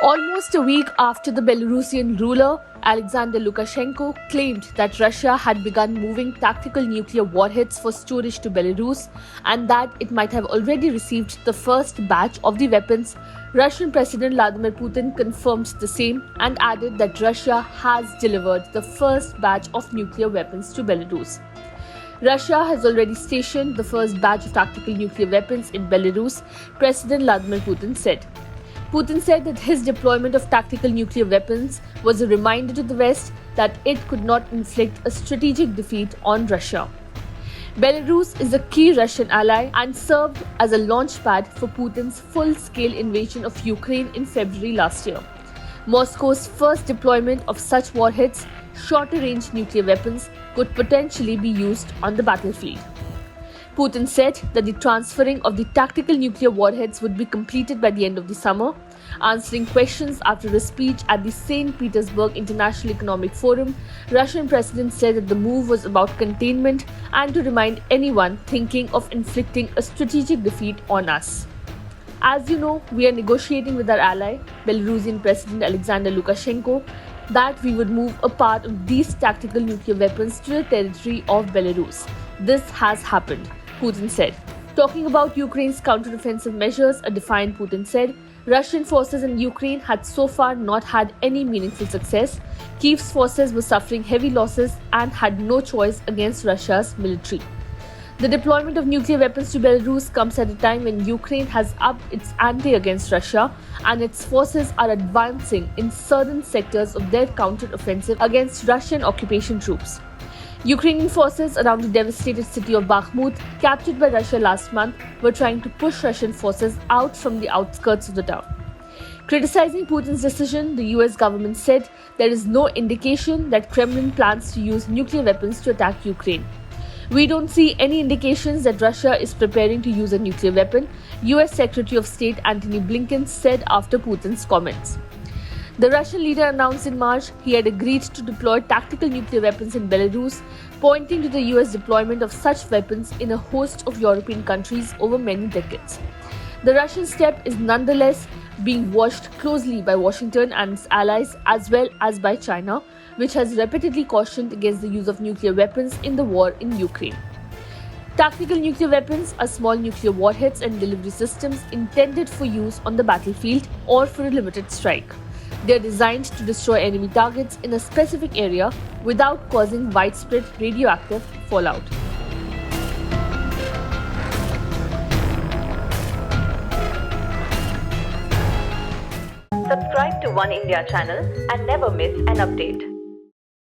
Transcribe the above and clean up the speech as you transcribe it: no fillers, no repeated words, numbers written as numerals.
Almost a week after the Belarusian ruler, Alexander Lukashenko, claimed that Russia had begun moving tactical nuclear warheads for storage to Belarus and that it might have already received the first batch of the weapons, Russian President Vladimir Putin confirmed the same and added that Russia has delivered the first batch of nuclear weapons to Belarus. Russia has already stationed the first batch of tactical nuclear weapons in Belarus, President Vladimir Putin said. Putin said that his deployment of tactical nuclear weapons was a reminder to the West that it could not inflict a strategic defeat on Russia. Belarus is a key Russian ally and served as a launchpad for Putin's full-scale invasion of Ukraine in February last year. Moscow's first deployment of such warheads, shorter-range nuclear weapons, could potentially be used on the battlefield. Putin said that the transferring of the tactical nuclear warheads would be completed by the end of the summer. Answering questions after a speech at the St. Petersburg International Economic Forum, Russian President said that the move was about containment and to remind anyone thinking of inflicting a strategic defeat on us. As you know, we are negotiating with our ally, Belarusian President Alexander Lukashenko, that we would move a part of these tactical nuclear weapons to the territory of Belarus. This has happened, Putin said. Talking about Ukraine's counteroffensive measures, a defiant Putin said, Russian forces in Ukraine had so far not had any meaningful success. Kyiv's forces were suffering heavy losses and had no choice against Russia's military. The deployment of nuclear weapons to Belarus comes at a time when Ukraine has upped its ante against Russia and its forces are advancing in certain sectors of their counter-offensive against Russian occupation troops. Ukrainian forces around the devastated city of Bakhmut, captured by Russia last month, were trying to push Russian forces out from the outskirts of the town. Criticizing Putin's decision, the US government said there is no indication that Kremlin plans to use nuclear weapons to attack Ukraine. We don't see any indications that Russia is preparing to use a nuclear weapon, US Secretary of State Antony Blinken said after Putin's comments. The Russian leader announced in March he had agreed to deploy tactical nuclear weapons in Belarus, pointing to the US deployment of such weapons in a host of European countries over many decades. The Russian step is nonetheless being watched closely by Washington and its allies as well as by China, which has repeatedly cautioned against the use of nuclear weapons in the war in Ukraine. Tactical nuclear weapons are small nuclear warheads and delivery systems intended for use on the battlefield or for a limited strike. They are designed to destroy enemy targets in a specific area without causing widespread radioactive fallout. Subscribe to Oneindia channel and never miss an update.